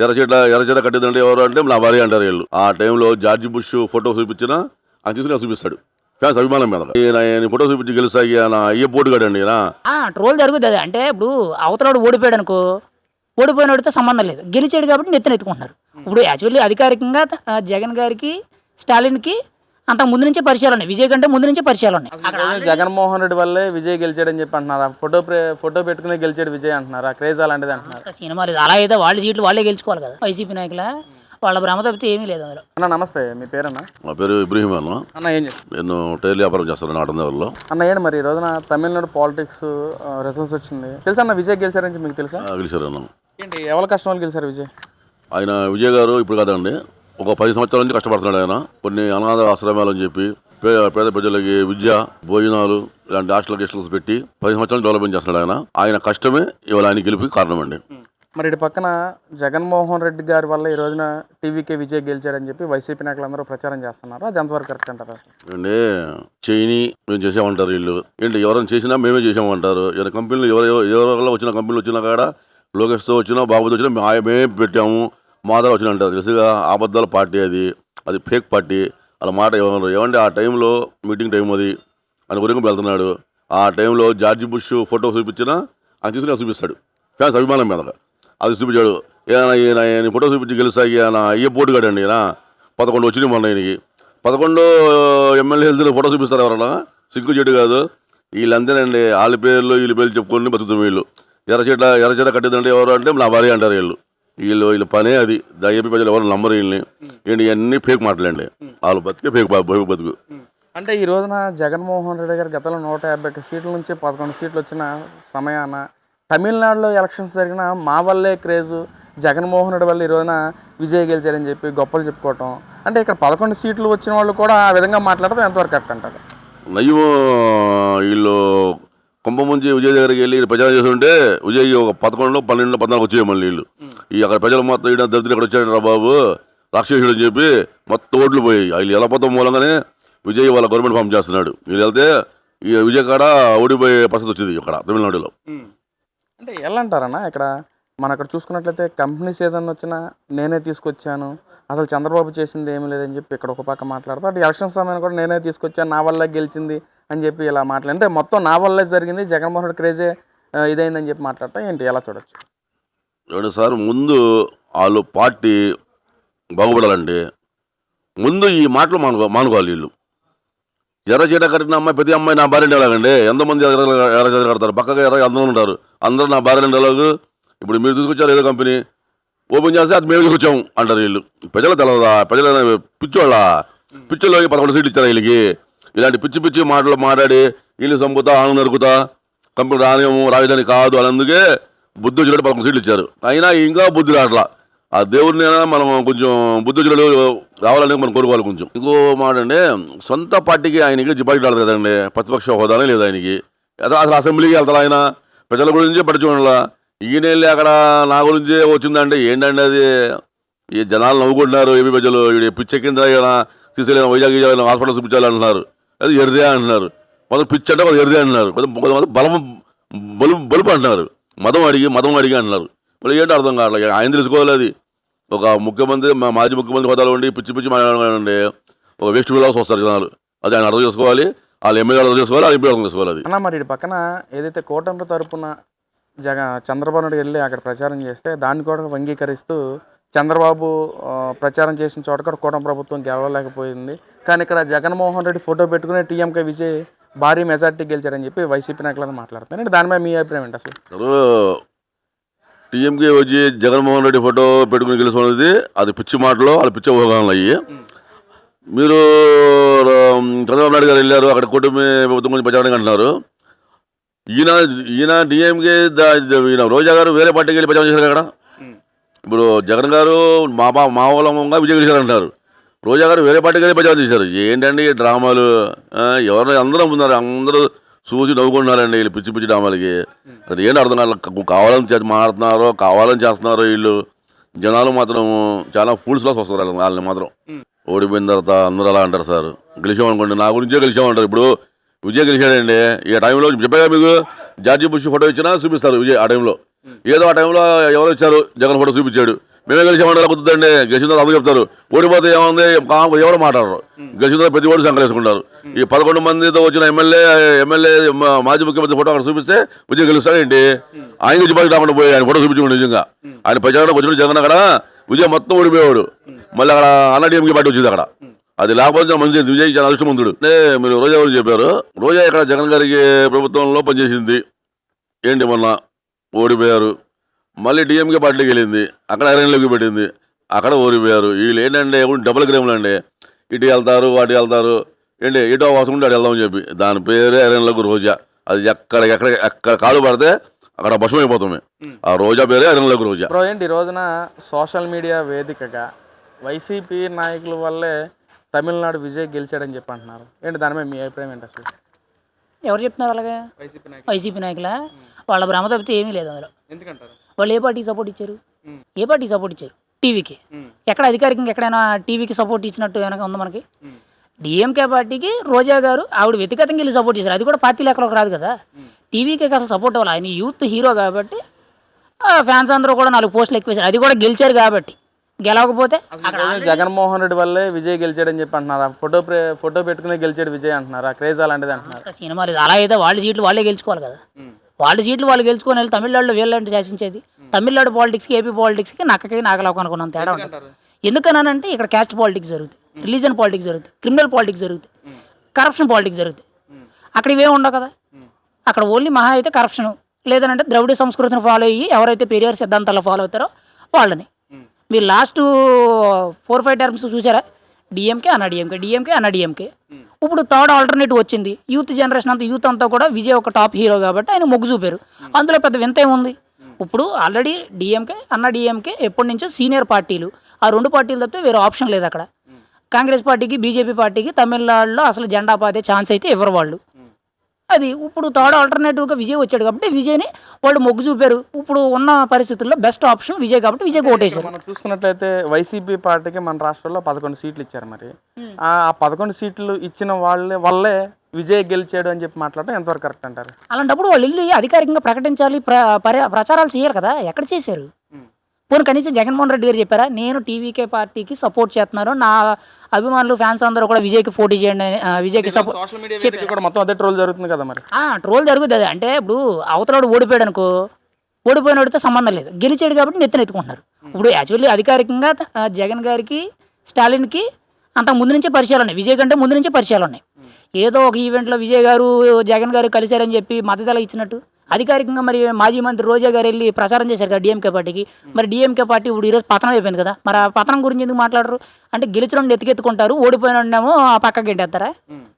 ఎర్రచీట కట్టిందంటే ఎవరు అంటే నా భార్య అంటారు వీళ్ళు. ఆ టైంలో జార్జి బుష్ ఫోటో చూపించినా ఆయన తీసుకుని చూపిస్తాడు ఫ్యాన్స్ అభిమానం మీద. ఈయన ఫోటో చూపించి గెలుస్తా ఈయన అయ్యే పోటుగాడండి ఈయన. ట్రోల్ జరుగుతుంది. అంటే ఇప్పుడు అవతలాడు ఓడిపోయాడు అనుకో, ఓడిపోయినోడితో సంబంధం లేదు, గెలిచాడు కాబట్టి ఎత్తుకుంటున్నారు. ఇప్పుడు యాక్చువల్లీ అధికారికంగా జగన్ గారికి స్టాలిన్కి అంత ముందు నుంచే పరిచయాలు ఉన్నాయి, విజయ్ కంటే ముందు నుంచే పరిచయాలు ఉన్నాయి. జగన్మోహన్ రెడ్డి వల్లే విజయ్ గెలిచాడని చెప్పి అంటున్నారు. ఫోటో పెట్టుకునే గెలిచాడు విజయ్ అంటున్నారు. ఆ క్రేజ్ అలాంటిది అంటున్నారు. సినిమా లేదు, అలా అయితే వాళ్ళ సీట్లు వాళ్ళే గెలుచుకోవాలి కదా. వైసీపీ నాయకుల వాళ్ళ భ్రమ తప్పితే ఏమీ లేదు అందులో. అన్న నమస్తే, మీ పేరన్నా? మా పేరు ఇబ్రహీం అన్న. అన్న ఏం చేస్తారు? నేను టైల్ వ్యాపారం చేస్తాను నాటందేవల్లో. అన్న ఏంటి మరి ఈ రోజున తమిళనాడు పాలిటిక్స్ రిజల్ట్స్ వచ్చింది తెలుసా అన్న? విజయ్ గెలిచారని మీకు తెలుసా? గెలిచారన్న. ఏంటి ఎవరి కష్టం వాళ్ళు గెలిచారు విజయ్? ఆయన విజయ్ గారు ఇప్పుడు కాదండి, ఒక 10 సంవత్సరాల నుంచి కష్టపడుతున్నాడు ఆయన. కొన్ని అనాథ ఆశ్రమాలు అని చెప్పి పేద ప్రజలకి విద్య, భోజనాలు ఇలాంటి హాస్టల్స్ పెట్టి 10 సంవత్సరాలు డెవలప్మెంట్ చేస్తున్నాడు ఆయన కష్టమే ఇవాళ ఆయన గెలిపి కారణం అండి. మరి ఇటు పక్కన జగన్మోహన్ రెడ్డి గారి వల్ల ఈ రోజున టీవీకే విజయ్ గెలిచాడని చెప్పి వైసీపీ నాయకులందరూ ప్రచారం చేస్తున్నారు. అది ఎంతవరకు కరెక్ట్ అంటారు? అంటే చేయని మేము చేసామంటారు వీళ్ళు. ఏంటి ఎవరైనా చేసినా మేమే చేసామంటారు. ఎవరి కంపెనీలు ఎవరెవరిలో వచ్చిన కంపెనీలు వచ్చినా కాడ లోకేష్తో వచ్చినా బాబుతో వచ్చినా మేమే పెట్టాము మా దగ్గర వచ్చిన అంటారు. తెలుసుగా అబద్ధాల పార్టీ అది ఫేక్ పార్టీ. అలా మాట ఏమంటే ఆ టైంలో మీటింగ్ టైం అది ఆయన ఊరికి వెళ్తున్నాడు. ఆ టైంలో జార్జి బుష్ ఫోటో చూపించినా ఆయన తీసుకుని చూపిస్తాడు ఫ్యాన్స్ అభిమానం మీద. అది చూపించాడు. ఈయన ఫోటో చూపించి గెలుస్తా ఈయన అయ్యే పోటుగాడండి ఈయన. 11 వచ్చినాయి మొన్న ఈయనకి. 11 ఎమ్మెల్యేలు ఫోటో చూపిస్తారు ఎవరన్నా? సిగ్గు చెడు కాదు. వీళ్ళంతేనండి, వాళ్ళ పేర్లు వీళ్ళ పేర్లు చెప్పుకొని బతుకుతారు వీళ్ళు. ఎర్రచీట కట్టిందంటే ఎవరు అంటే నా భార్య అంటారు వీళ్ళు. వీళ్ళ పనే అది. ఏపీ ప్రజలు ఎవరు నమ్మరు వీళ్ళని. ఏంటి ఇవన్నీ ఫేక్ మాటలండి. వాళ్ళు బతికే ఫేక్ బతుకు. అంటే ఈ రోజున జగన్మోహన్ రెడ్డి గారు గతంలో 151 సీట్ల నుంచి 11 సీట్లు వచ్చిన సమయాన తమిళనాడులో ఎలక్షన్స్ జరిగిన మా వల్లే క్రేజు, జగన్మోహన్ రెడ్డి వల్ల ఈ రోజున విజయ్ గెలిచారని చెప్పి గొప్పలు చెప్పుకోవటం. అంటే ఇక్కడ 11 సీట్లు వచ్చిన వాళ్ళు కూడా ఆ విధంగా మాట్లాడటం ఎంతవరకు కరెక్ట్ అంటారు? నయ్యో వీళ్ళు కుంభముంచి విజయ్ దగ్గరికి వెళ్ళి ప్రచారం చేస్తుంటే విజయ్ ఒక 11, 12, 14 వచ్చాయి మళ్ళీ వీళ్ళు. అక్కడ ప్రజలు మొత్తం దరిద్రులు ఇక్కడ వచ్చాడు రా బాబు రాక్షసుడు అని చెప్పి మొత్తం ఓట్లు పోయాయి. వీళ్ళు ఎలా పోతాం మూలంగానే విజయ్ వాళ్ళ గవర్నమెంట్ ఫామ్ చేస్తున్నాడు. వీళ్ళు వెళ్తే ఈ విజయ్ కాడ ఓడిపోయే పరిస్థితి వచ్చింది ఇక్కడ తమిళనాడులో. అంటే ఎలా అంటారన్నా? ఇక్కడ మనం అక్కడ చూసుకున్నట్లయితే కంపెనీస్ ఏదన్నా వచ్చినా నేనే తీసుకొచ్చాను, అసలు చంద్రబాబు చేసింది ఏమీ లేదని చెప్పి ఇక్కడ ఒక పక్క మాట్లాడతారు. అటు ఎలక్షన్ సమయాన్ని కూడా నేనే తీసుకొచ్చాను, నా వల్ల గెలిచింది అని చెప్పి ఇలా మాట్లాడి, అంటే మొత్తం నా వల్లే జరిగింది, జగన్మోహన్ రెడ్డి క్రేజే ఇదైందని చెప్పి మాట్లాడటం ఏంటి ఎలా చూడొచ్చు? చూడండి సార్, ముందు వాళ్ళు పార్టీ బాగుపడాలంటే ముందు ఈ మాటలు మానుకోవాలి వీళ్ళు. ఎర్రచీట కట్టిన అమ్మాయి ప్రతి అమ్మాయి నా భార్య ఎలాగండి? ఎంతమంది ఎర్రచీట కడతారు? పక్కగా అందరూ ఉంటారు. అందరూ నా భార్య ఎలాగూ? ఇప్పుడు మీరు తీసుకొచ్చారు ఏదో కంపెనీ ఓపెన్ చేస్తే అది మేము తీసుకొచ్చాము అంటారు వీళ్ళు. ప్రజలు తెలవదా? ప్రజలు పిచ్చోళ్ళ పిచ్చోళ్ళకి 11 సీట్లు ఇచ్చారు వీళ్ళకి. ఇలాంటి పిచ్చి మాటలు మాట్లాడి వీళ్ళు చంపుతా ఆను నరుకుతా కంపెనీ రానేమో రాజధాని కాదు అని అందుకే బుద్ధి వచ్చినట్టు 11 సీట్లు ఇచ్చారు. అయినా ఇంకా బుద్ధి రావట్లా. ఆ దేవుడిని మనం కొంచెం బుద్ధి వచ్చినట్టు రావాలని మనం కోరుకోవాలి. కొంచెం ఇంకో మాట అండి, సొంత పార్టీకి ఆయనకి జిపాయిట్ రాదు కదండి. ప్రతిపక్ష హోదానే లేదు ఆయనకి. అసలు అసెంబ్లీకి వెళ్తాడు ఆయన. ప్రజల గురించి పట్టించుకోవాల. ఈయన వెళ్ళి అక్కడ నా గురించే వచ్చిందంటే ఏంటండి అది? ఈ జనాలు నవ్వుకుంటున్నారు. ఏపీ ప్రజలు పిచ్చెక్కిందా తీసుకెళ్ళిన వైజాగ్ హాస్పిటల్ చూపించాలి అంటున్నారు. అది ఎర్రే అంటున్నారు. మొదలు పిచ్చి అంటే ఎర్రే అంటున్నారు. బలుపు అంటున్నారు. మతం అడిగి అంటున్నారు. మళ్ళీ ఏంటో అర్థం కావట్లేదు. ఆయన తెలుసుకోవాలి. అది ఒక ముఖ్యమంత్రి మాజీ ముఖ్యమంత్రి హోదాలో ఉండి పిచ్చి మాట్లాడండి ఒక వేస్ట్ బిల్లాస్ వస్తారు జనాలు. అది ఆయన అర్థం చేసుకోవాలి. వాళ్ళు ఎమ్మెల్యే అర్థం చేసుకోవాలి, వాళ్ళు ఎంపీ అర్థం చేసుకోవాలి. అది అన్న మరి ఇటు పక్కన ఏదైతే కూటమి తరపున చంద్రబాబు నాయుడు వెళ్ళి అక్కడ ప్రచారం చేస్తే దాన్ని కూడా అంగీకరిస్తూ చంద్రబాబు ప్రచారం చేసిన చోట కూడా కూటమి ప్రభుత్వం గెలవలేకపోయింది. కానీ ఇక్కడ జగన్మోహన్ రెడ్డి ఫోటో పెట్టుకుని టీఎంకే విజయ్ భారీ మెజార్టీ గెలిచారని చెప్పి వైసీపీ నాయకులను మాట్లాడుతున్నారు. అంటే దాని మీద మీ అభిప్రాయం ఏంటి అసలు? టీఎంకే వచ్చి జగన్మోహన్ రెడ్డి ఫోటో పెట్టుకుని గెలుచుకున్నది అది పిచ్చి మాటలు, అది పిచ్చి ఊహాగానాలు అయ్యి. మీరు చంద్రబాబు నాయుడు గారు వెళ్ళారు అక్కడ కూటమి ప్రభుత్వం గురించి ప్రచారం అంటున్నారు. ఈయన డిఎంకే ఈయన రోజా గారు వేరే పార్టీకి వెళ్ళి ప్రచారం చేశారు అక్కడ. ఇప్పుడు జగన్ గారు మా మూలంగా విజయ్ గెలిచారంటారు. రోజా గారు వేరే పార్టీకి వెళ్ళి ప్రచారం చేశారు. ఏంటండి డ్రామాలు? ఎవరు అందరూ ఉన్నారు, అందరూ చూసి నవ్వుకుంటున్నారండి వీళ్ళు పిచ్చి డ్రామాలకి. అది ఏంటి అర్థం కాదు. కావాలని మాట్లాడుతున్నారో కావాలని చేస్తున్నారో వీళ్ళు. జనాలు మాత్రం చాలా ఫూల్స్లాస్ వస్తారు వాళ్ళని మాత్రం. ఓడిపోయిన తర్వాత అందరూ అలా అంటారు సార్. గెలిచామనుకోండి, నా గురించే గెలిచామంటారు. ఇప్పుడు విజయ్ గెలిచాడండి. ఈ టైంలో చెప్పగా మీకు జార్జి బుష్ ఫోటో ఇచ్చినా చూపిస్తారు విజయ్. ఆ టైంలో ఏదో ఆ టైంలో ఎవరు ఇచ్చారు జగన్ ఫోటో చూపించాడు. మేమే గెలిచామంటే కుదురుతుందండి. గెలిచిన తర్వాత అందరూ చెప్తారు, ఓడిపోతే ఏముంది ఎవరు మాట్లాడరు. గెలిచిన తర్వాత ప్రతి ఓడి సంకలేసుకుంటారు. ఈ 11 మందితో వచ్చిన ఎమ్మెల్యే మాజీ ముఖ్యమంత్రి ఫోటో అక్కడ చూపిస్తే విజయం గెలుస్తాడేంటి? ఆయన నుంచి రాకుండా పోయి ఆయన ఫోటో చూపించుకోండి. నిజంగా ఆయన ప్రచారం వచ్చిన జగన్ అక్కడ విజయం మొత్తం ఓడిపోయేవాడు. మళ్ళీ అక్కడ అన్నడీఎంకి పార్టీ వచ్చింది అక్కడ. అది లేకపోతే మంచి విజయ్ చాలా అదృష్టవంతుడు. మీరు రోజా గారు చెప్పారు, రోజా ఇక్కడ జగన్ గారికి ప్రభుత్వంలో పనిచేసింది ఏంటి, మొన్న ఓడిపోయారు. మళ్ళీ డిఎంకే పార్టీకి వెళ్ళింది, అక్కడ ఐరన్లోకి పెట్టింది, అక్కడ ఓడిపోయారు. వీళ్ళు ఏంటంటే డబుల్ గ్రేములు అండి, ఇటు వెళ్తారు అటు వెళ్తారు. ఏంటి ఇటో అవసరం ఉంటే అటు వెళ్దామని చెప్పి దాని పేరే ఐరన్లకు రోజా. అది ఎక్కడ కాలు పడితే అక్కడ భస్మం అయిపోతామే. ఆ రోజా పేరే ఐరన్లకు రోజా. ఇప్పుడు ఏంటి ఈ రోజున సోషల్ మీడియా వేదికగా వైసీపీ నాయకుల వల్లే తమిళనాడు విజయ్ గెలిచాడని చెప్పి అంటున్నారు. ఏంటి దాని మీద మీ అభిప్రాయం ఏంటి అసలు? ఎవరు చెప్తున్నారు అలాగే? వైసీపీ నాయకుల వాళ్ళ భ్రమ తప్పితే ఏమీ లేదు అందులో. ఎందుకంటారు? వాళ్ళు ఏ పార్టీకి సపోర్ట్ ఇచ్చారు? ఏ పార్టీకి సపోర్ట్ ఇచ్చారు? టీవీకి. ఎక్కడ అధికారికంగా ఎక్కడైనా టీవీకి సపోర్ట్ ఇచ్చినట్టు ఏమైనా ఉందా మనకి? డిఎంకే పార్టీకి రోజా గారు ఆవిడ వ్యక్తిగతంగా వెళ్ళి సపోర్ట్ చేశారు. అది కూడా పార్టీ లెక్కలోకి రాదు కదా. టీవీకి అసలు సపోర్ట్ అవ్వాలి. ఆయన యూత్ హీరో కాబట్టి ఫ్యాన్స్ అందరూ కూడా 4 పోస్టులు ఎక్కువ వేశారు. అది కూడా గెలిచారు కాబట్టి. గెలవకపోతే జగన్మోహన్ రెడ్డి వల్లే విజయ్ గెలిచాడని చెప్పి అంటున్నారు. ఫోటో పెట్టుకునే గెలిచాడు విజయ్ అంటున్నారు. ఆ క్రేజ్ అలాంటిది అంటున్నారు. సినిమా లేదు. అలా అయితే వాళ్ళ సీట్లు వాళ్ళే గెలుచుకోవాలి కదా. వాళ్ళ సీట్లు వాళ్ళు గెలుచుకొని వెళ్ళి తమిళనాడులో వీళ్ళంటే శాసించేది. తమిళనాడు పాలిటిక్స్కి ఏపీ పాలిటిక్స్కి నాకలకు అనుకున్నాం తేడా ఉంటుంది. ఎందుకనంటే ఇక్కడ క్యాస్ట్ పాలిటిక్స్ జరుగుతాయి, రిలీజన్ పాలిటిక్స్ జరుగుతాయి, క్రిమినల్ పాలిటిక్స్ జరుగుతాయి, కరప్షన్ పాలిటిక్స్ జరుగుతాయి. అక్కడ ఇవే ఉండవు కదా. అక్కడ ఓన్లీ మహా అయితే కరప్షను, లేదనంటే ద్రవిడ సంస్కృతిని ఫాలో అయ్యి ఎవరైతే పెరియార్ సిద్ధాంతాలు ఫాలో అవుతారో వాళ్ళని. మీరు లాస్ట్ 4-5 టర్మ్స్ చూసారా? డిఎంకే అన్న డిఎంకే. ఇప్పుడు థర్డ్ ఆల్టర్నేటివ్ వచ్చింది. యూత్ జనరేషన్ అంతా యూత్ అంతా కూడా విజయ్ ఒక టాప్ హీరో కాబట్టి ఆయన మొగ్గు చూపారు. అందులో పెద్ద వింత ఏముంది? ఇప్పుడు ఆల్రెడీ డిఎంకే ఎప్పటి నుంచో సీనియర్ పార్టీలు. ఆ 2 పార్టీలు తప్పితే వేరే ఆప్షన్ లేదు అక్కడ. కాంగ్రెస్ పార్టీకి బీజేపీ పార్టీకి తమిళనాడులో అసలు జెండా పాతే ఛాన్స్ అయితే ఇవ్వరు వాళ్ళు. అది ఇప్పుడు థర్డ్ ఆల్టర్నేటివ్గా విజయ్ వచ్చాడు కాబట్టి విజయ్ని వాళ్ళు మొగ్గు చూపారు. ఇప్పుడు ఉన్న పరిస్థితుల్లో బెస్ట్ ఆప్షన్ విజయ్ కాబట్టి విజయ్ ఓటేశారు. మనం చూసుకున్నట్లయితే వైసీపీ పార్టీకి మన రాష్ట్రంలో 11 సీట్లు ఇచ్చారు. మరి ఆ 11 సీట్లు ఇచ్చిన వల్లే విజయ్ గెలిచాడు అని చెప్పి మాట్లాడటం ఎంతవరకు కరెక్ట్ అంటారు? అలాంటప్పుడు వాళ్ళు వెళ్ళి అధికారికంగా ప్రకటించాలి, ప్రచారాలు చేయాలి కదా. ఎక్కడ చేశారు? పోనీ కనీసం జగన్మోహన్ రెడ్డి గారు చెప్పారా, నేను టీవీకే పార్టీకి సపోర్ట్ చేస్తున్నాను, నా అభిమానులు ఫ్యాన్స్ అందరూ కూడా విజయ్కి పోటీ చేయండి, విజయ్కి సపోర్ట్ కూడా మొత్తం అదే ట్రోల్ జరుగుతుంది కదా. మరి ట్రోల్ జరుగుతుంది. అంటే ఇప్పుడు అవతలాడు ఓడిపోయాడు అనుకో, ఓడిపోయినోడితో సంబంధం లేదు, గెలిచాడు కాబట్టి ఎత్తుకుంటున్నారు. ఇప్పుడు యాక్చువల్లీ అధికారికంగా జగన్ గారికి స్టాలిన్కి అంతకు ముందు నుంచే పరిచయాలు ఉన్నాయి, విజయ్ కంటే ముందు నుంచే పరిచయాలు ఉన్నాయి. ఏదో ఒక ఈవెంట్లో విజయ్ గారు జగన్ గారు కలిశారని చెప్పి మద్దతు ఎలా ఇచ్చినట్టు? అధికారికంగా మరి మాజీ మంత్రి రోజా గారు వెళ్ళి ప్రచారం చేశారు కదా డిఎంకే పార్టీకి. మరి డిఎంకే పార్టీ ఇప్పుడు ఈరోజు పతనం అయిపోయింది కదా. మరి ఆ పతనం గురించి ఎందుకు మాట్లాడరు? అంటే గెలిచిన ఎత్తుకెత్తుకుంటారు, ఓడిపోయిన ఆ పక్కకి గెంటేస్తారా?